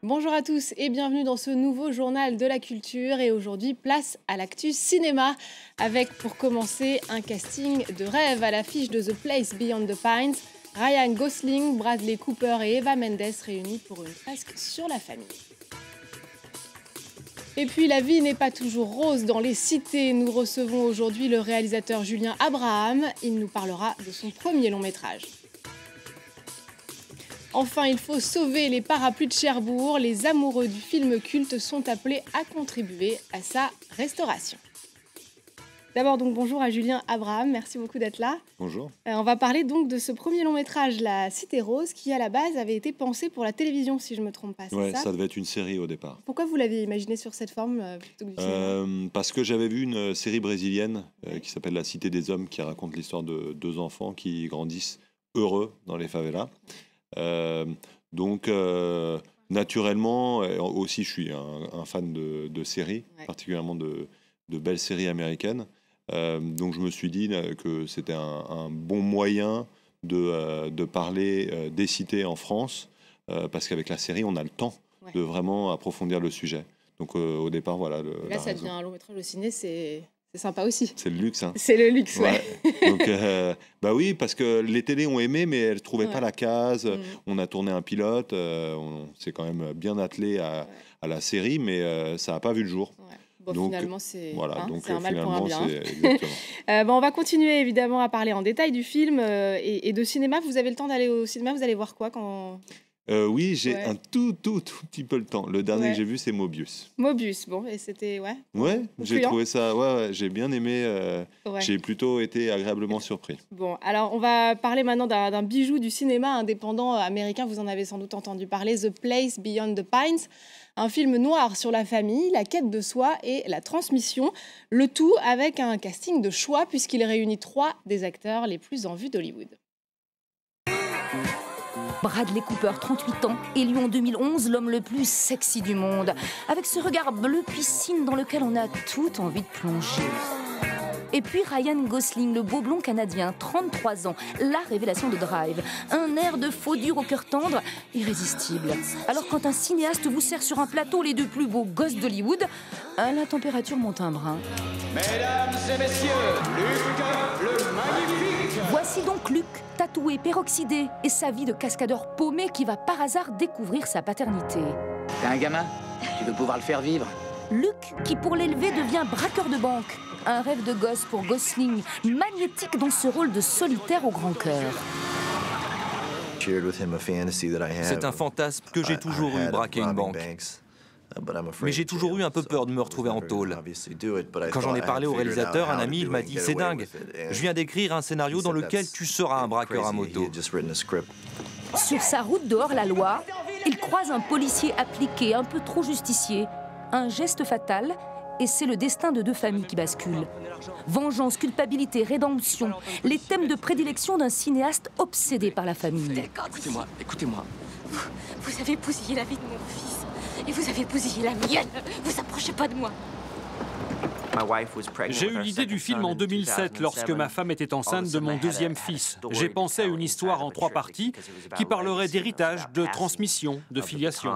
Bonjour à tous et bienvenue dans ce nouveau journal de la culture. Et aujourd'hui, place à l'actu cinéma avec, pour commencer, un casting de rêve à l'affiche de The Place Beyond the Pines. Ryan Gosling, Bradley Cooper et Eva Mendes réunis pour une fresque sur la famille. Et puis, la vie n'est pas toujours rose dans les cités. Nous recevons aujourd'hui le réalisateur Julien Abraham. Il nous parlera de son premier long métrage. Enfin, il faut sauver les parapluies de Cherbourg. Les amoureux du film culte sont appelés à contribuer à sa restauration. D'abord, donc, bonjour à Julien Abraham. Merci beaucoup d'être là. Bonjour. On va parler donc de ce premier long métrage, La Cité Rose, qui à la base avait été pensé pour la télévision, si je ne me trompe pas. Ouais, ça devait être une série au départ. Pourquoi vous l'aviez imaginé sur cette forme plutôt que du cinéma ? Parce que j'avais vu une série brésilienne qui s'appelle La Cité des Hommes, qui raconte l'histoire de deux enfants qui grandissent heureux dans les favelas. Donc, naturellement, aussi, je suis un fan de séries, particulièrement de belles séries américaines. Donc, je me suis dit que c'était un bon moyen de parler des cités en France, parce qu'avec la série, on a le temps de vraiment approfondir le sujet. Donc, au départ, voilà. Là, ça devient un long métrage au ciné, c'est sympa aussi. C'est le luxe, hein. C'est le luxe, ouais. Donc, bah oui, parce que les télés ont aimé, mais elles ne trouvaient pas la case. On a tourné un pilote, on s'est quand même bien attelé à la série, mais ça n'a pas vu le jour. Bon, donc, finalement, c'est un mal pour un bien. On va continuer évidemment à parler en détail du film et de cinéma. Vous avez le temps d'aller au cinéma, vous allez voir quoi quand... Oui, j'ai un tout petit peu le temps. Le dernier que j'ai vu, c'est Mobius. Mobius, bon, et c'était... Ouais, j'ai trouvé ça... j'ai bien aimé. J'ai plutôt été agréablement surpris. Bon, alors on va parler maintenant d'un bijou du cinéma indépendant américain. Vous en avez sans doute entendu parler, The Place Beyond the Pines. Un film noir sur la famille, la quête de soi et la transmission. Le tout avec un casting de choix, puisqu'il réunit 3 des acteurs les plus en vue d'Hollywood. Bradley Cooper, 38 ans, élu en 2011 l'homme le plus sexy du monde, avec ce regard bleu piscine dans lequel on a tout envie de plonger. Et puis Ryan Gosling, le beau blond canadien, 33 ans, la révélation de Drive. Un air de faux dur au cœur tendre, irrésistible. Alors quand un cinéaste vous sert sur un plateau les 2 plus beaux gosses d'Hollywood, la température monte un brin. Mesdames et messieurs, Luc le Magnifique. Voici donc Luc, tatoué, peroxydé, et sa vie de cascadeur paumé qui va par hasard découvrir sa paternité. T'es un gamin, tu veux pouvoir le faire vivre. Luc, qui pour l'élever devient braqueur de banque. Un rêve de gosse pour Gosling, magnétique dans ce rôle de solitaire au grand cœur. C'est un fantasme que j'ai toujours eu, braquer une banque. Mais j'ai toujours eu un peu peur de me retrouver en tôle. Quand j'en ai parlé au réalisateur, un ami, il m'a dit « C'est dingue, je viens d'écrire un scénario dans lequel tu seras un braqueur à moto. » Sur sa route de hors-la-loi, il croise un policier appliqué, un peu trop justicier. Un geste fatal, et c'est le destin de 2 familles qui basculent. Vengeance, culpabilité, rédemption, les thèmes de prédilection d'un cinéaste obsédé par la famille. Écoutez-moi. Vous avez bousillé la vie de mon fils, et vous avez bousillé la mienne. Vous approchez pas de moi. J'ai eu l'idée du film en 2007, lorsque ma femme était enceinte de mon 2e fils. J'ai pensé à une histoire en 3 parties qui parlerait d'héritage, de transmission, de filiation.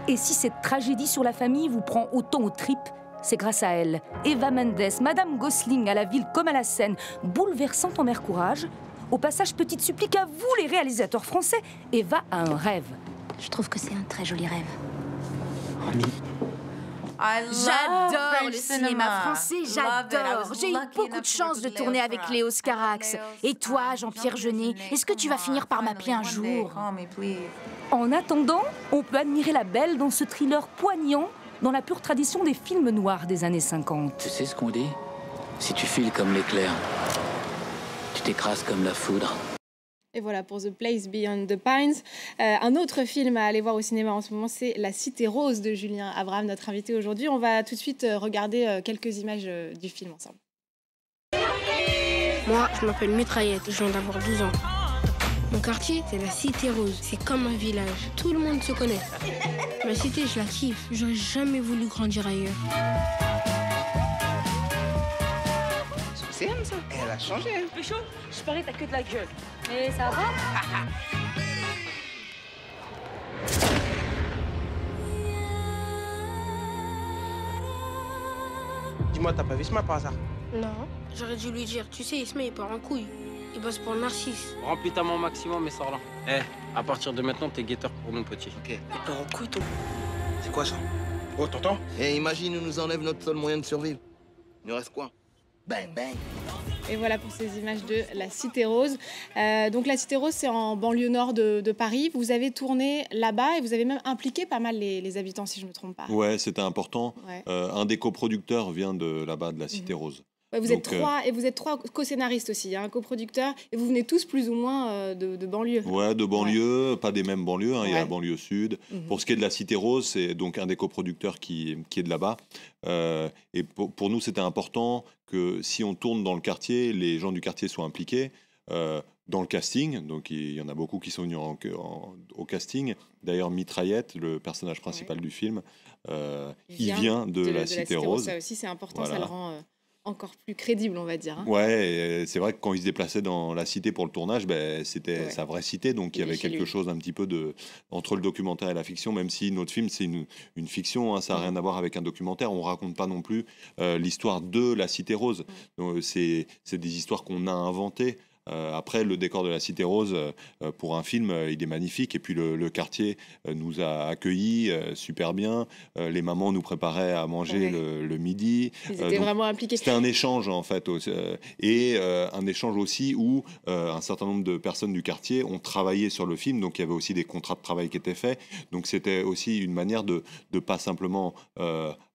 Et si cette tragédie sur la famille vous prend autant aux tripes, c'est grâce à elle. Eva Mendes, Madame Gosling à la ville comme à la scène, bouleversante en mère courage. Au passage, petite supplique à vous, les réalisateurs français, Eva a un rêve. Je trouve que c'est un très joli rêve. J'adore le cinéma français, j'adore. J'ai eu beaucoup de chance de tourner avec Léo Scarax. Et toi, Jean-Pierre Jeunet, est-ce que tu vas finir par m'appeler un jour? En attendant, on peut admirer la belle dans ce thriller poignant, dans la pure tradition des films noirs des années 50. Tu sais ce qu'on dit? Si tu files comme l'éclair, tu t'écrases comme la foudre. Et voilà pour The Place Beyond the Pines. Un autre film à aller voir au cinéma en ce moment, c'est La Cité Rose de Julien Abraham, notre invité aujourd'hui. On va tout de suite regarder quelques images du film ensemble. Moi, je m'appelle Mitraillette, je viens d'avoir 12 ans. Mon quartier, c'est la Cité Rose. C'est comme un village. Tout le monde se connaît. Ma cité, je la kiffe. J'aurais jamais voulu grandir ailleurs. C'est elle, ça. Elle a changé. Pécho, je parie t'as que de la gueule. Et ça va? Dis-moi, t'as pas vu Isma par hasard? Non, j'aurais dû lui dire. Tu sais, Isma, il part en couille. Il bosse pour Narcisse. Remplis ta main au maximum et sors là. Eh, à partir de maintenant, t'es guetteur pour nous, petit. Ok. Il part en couille, toi. C'est quoi ça? Oh, t'entends? Et imagine, on nous enlève notre seul moyen de survivre. Il nous reste quoi? Bang, bang. Et voilà pour ces images de la Cité Rose. Donc la Cité Rose, c'est en banlieue nord de Paris. Vous avez tourné là-bas et vous avez même impliqué pas mal les habitants, si je ne me trompe pas. Ouais, c'était important. Ouais. Un des coproducteurs vient de là-bas, de la Cité Rose. Ouais, vous êtes trois co-scénaristes aussi, un coproducteur, et vous venez tous plus ou moins de banlieue. Ouais, de banlieue, pas des mêmes banlieues, hein, il y a la Ouais. banlieue sud. Pour ce qui est de la Cité Rose, c'est donc un des coproducteurs qui est de là-bas. Et pour nous, c'était important que si on tourne dans le quartier, les gens du quartier soient impliqués. Dans le casting, donc il y en a beaucoup qui sont venus au casting. D'ailleurs, Mitraillette, le personnage principal du film, il vient de la Cité Rose. Ça aussi, c'est important, Voilà. ça le rend encore plus crédible, on va dire. Hein. Ouais, et c'est vrai que quand il se déplaçait dans la cité pour le tournage, c'était sa vraie cité, donc il y avait quelque chose un petit peu entre le documentaire et la fiction, même si notre film c'est une fiction, hein, ça n'a rien à voir avec un documentaire, on raconte pas non plus l'histoire de la Cité Rose. Donc, c'est des histoires qu'on a inventées. Après, le décor de la Cité Rose, pour un film, il est magnifique. Et puis, le quartier nous a accueillis super bien. Les mamans nous préparaient à manger le midi. Ils étaient vraiment impliqués. C'était un échange, en fait. Et un échange aussi où un certain nombre de personnes du quartier ont travaillé sur le film. Donc, il y avait aussi des contrats de travail qui étaient faits. Donc, c'était aussi une manière de pas simplement...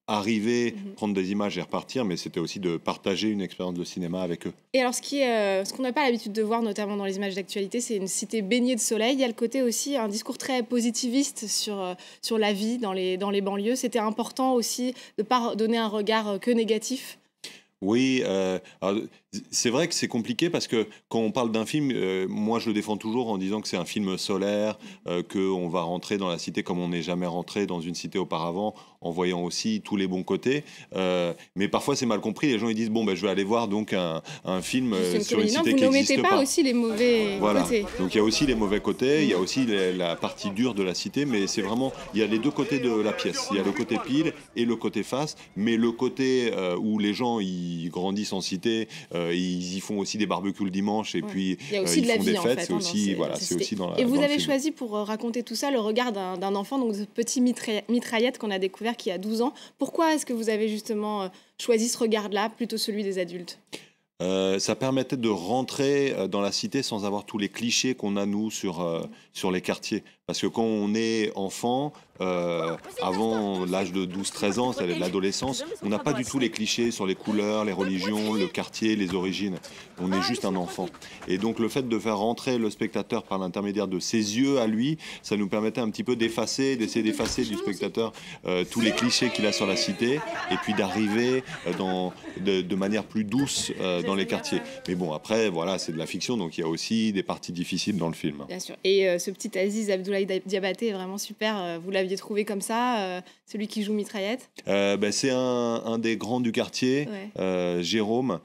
arriver, prendre des images et repartir, mais c'était aussi de partager une expérience de cinéma avec eux. Et alors, ce qu'on n'a pas l'habitude de voir, notamment dans les images d'actualité, c'est une cité baignée de soleil. Il y a le côté aussi, un discours très positiviste sur la vie dans les banlieues. C'était important aussi de ne pas donner un regard que négatif. Oui, c'est vrai que c'est compliqué parce que quand on parle d'un film, moi je le défends toujours en disant que c'est un film solaire, qu'on va rentrer dans la cité comme on n'est jamais rentré dans une cité auparavant, en voyant aussi tous les bons côtés. Mais parfois c'est mal compris, les gens ils disent bon je vais aller voir donc un film sur une cité qui n'existe pas. Vous n'omettez pas aussi les mauvais côtés. Donc il y a aussi les mauvais côtés, il y a aussi la partie dure de la cité, mais c'est vraiment, il y a les deux côtés de la pièce. Il y a le côté pile et le côté face, mais le côté où les gens ils grandissent en cité, ils y font aussi des barbecues le dimanche et puis il y a aussi ils de la font vie, des fêtes, en fait, c'est aussi dans la. Et vous dans le avez film. choisi pour raconter tout ça le regard d'un enfant, donc ce petit Mitraillette qu'on a découvert qui a 12 ans. Pourquoi est-ce que vous avez justement choisi ce regard-là plutôt celui des adultes ? Ça permettait de rentrer dans la cité sans avoir tous les clichés qu'on a nous sur les quartiers. Parce que quand on est enfant, avant l'âge de 12-13 ans, c'est-à-dire l'adolescence, on n'a pas du tout les clichés sur les couleurs, les religions, le quartier, les origines. On est juste un enfant. Et donc le fait de faire rentrer le spectateur par l'intermédiaire de ses yeux à lui, ça nous permettait un petit peu d'essayer d'effacer du spectateur tous les clichés qu'il a sur la cité, et puis d'arriver de manière plus douce dans les quartiers. Mais bon, après, voilà, c'est de la fiction, donc il y a aussi des parties difficiles dans le film. Bien sûr. Et ce petit Aziz Abdoulaye Diabaté est vraiment super. Vous l'aviez trouvé comme ça, celui qui joue Mitraillette ? C'est un des grands du quartier, Jérôme,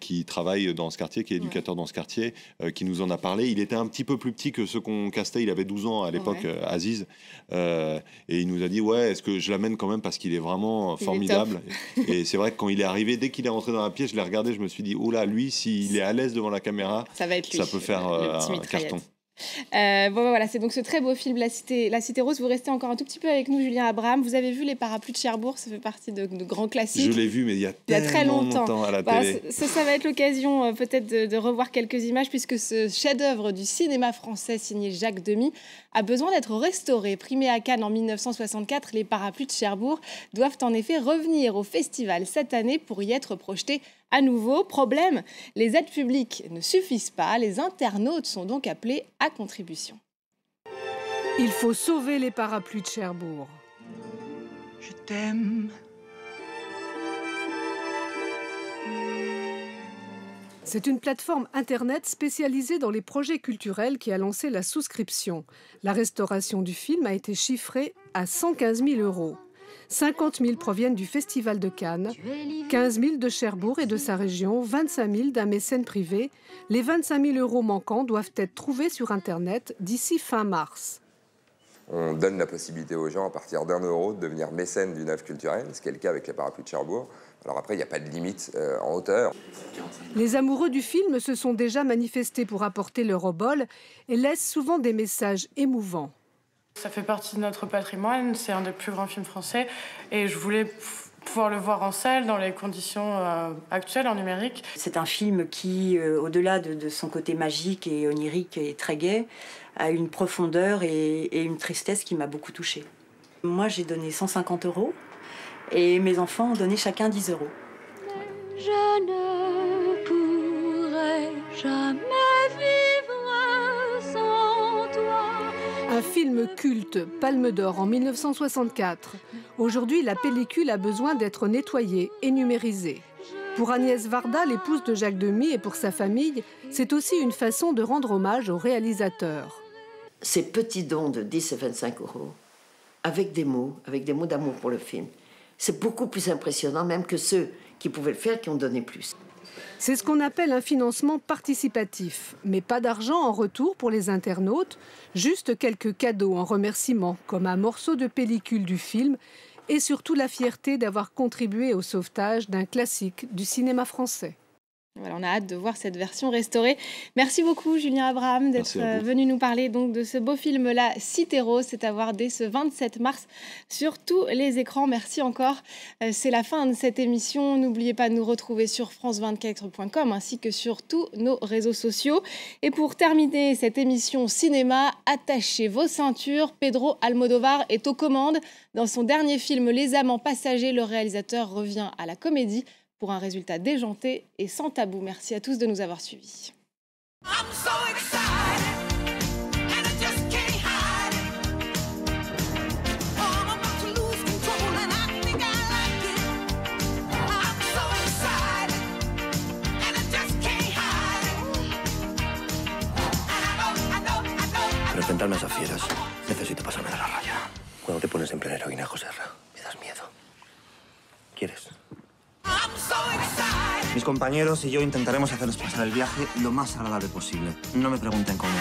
qui travaille dans ce quartier, qui est éducateur dans ce quartier, qui nous en a parlé. Il était un petit peu plus petit que ceux qu'on castait. Il avait 12 ans à l'époque, Aziz. Et il nous a dit, est-ce que je l'amène quand même parce qu'il est vraiment formidable. Et c'est vrai que quand il est arrivé, dès qu'il est rentré dans la pièce, je l'ai regardé, je me suis dit, oh là, lui, s'il est à l'aise devant la caméra, ça peut faire un carton. Voilà, c'est donc ce très beau film La Cité Rose. Vous restez encore un tout petit peu avec nous, Julien Abraham. Vous avez vu Les Parapluies de Cherbourg, ça fait partie de grands classiques. Je l'ai vu, mais il y a très longtemps à la télé. Ça va être l'occasion peut-être de revoir quelques images, puisque ce chef-d'œuvre du cinéma français signé Jacques Demy a besoin d'être restauré. Primé à Cannes en 1964, Les Parapluies de Cherbourg doivent en effet revenir au festival cette année pour y être projetés à nouveau. Problème, les aides publiques ne suffisent pas. Les internautes sont donc appelés à contribution. Il faut sauver les parapluies de Cherbourg. Je t'aime. C'est une plateforme Internet spécialisée dans les projets culturels qui a lancé la souscription. La restauration du film a été chiffrée à 115 000 €. 50 000 proviennent du Festival de Cannes, 15 000 de Cherbourg et de sa région, 25 000 d'un mécène privé. Les 25 000 € manquants doivent être trouvés sur Internet d'ici fin mars. On donne la possibilité aux gens, à partir d'1 € de devenir mécène d'une œuvre culturelle, ce qui est le cas avec les parapluies de Cherbourg. Alors après, il n'y a pas de limite en hauteur. Les amoureux du film se sont déjà manifestés pour apporter leur obol et laissent souvent des messages émouvants. Ça fait partie de notre patrimoine, c'est un des plus grands films français et je voulais pouvoir le voir en salle dans les conditions actuelles en numérique. C'est un film qui, au-delà de son côté magique et onirique et très gai, a une profondeur et une tristesse qui m'a beaucoup touchée. Moi, j'ai donné 150 € et mes enfants ont donné chacun 10 €. Je ne pourrai jamais vivre sans toi. Un film culte, Palme d'Or en 1964. Aujourd'hui, la pellicule a besoin d'être nettoyée et numérisée. Pour Agnès Varda, l'épouse de Jacques Demy, et pour sa famille, c'est aussi une façon de rendre hommage au réalisateur. Ces petits dons de 10 et 25 €, avec des mots d'amour pour le film, c'est beaucoup plus impressionnant même que ceux qui pouvaient le faire, qui ont donné plus. C'est ce qu'on appelle un financement participatif, mais pas d'argent en retour pour les internautes, juste quelques cadeaux en remerciement, comme un morceau de pellicule du film, et surtout la fierté d'avoir contribué au sauvetage d'un classique du cinéma français. Voilà, on a hâte de voir cette version restaurée. Merci beaucoup Julien Abraham d'être venu nous parler donc de ce beau film La Cité Rose. C'est à voir dès ce 27 mars sur tous les écrans. Merci encore. C'est la fin de cette émission. N'oubliez pas de nous retrouver sur france24.com ainsi que sur tous nos réseaux sociaux. Et pour terminer cette émission cinéma, attachez vos ceintures. Pedro Almodovar est aux commandes. Dans son dernier film Les Amants Passagers, le réalisateur revient à la comédie pour un résultat déjanté et sans tabou. Merci à tous de nous avoir suivis. Para enfrentarme a esas fieras, necesito pasarme de la raya. Cuando te pones en plena heroína, Joserra, me das miedo. ¿Quieres? Mis compañeros y yo intentaremos hacerles pasar el viaje lo más agradable posible. No me pregunten cómo.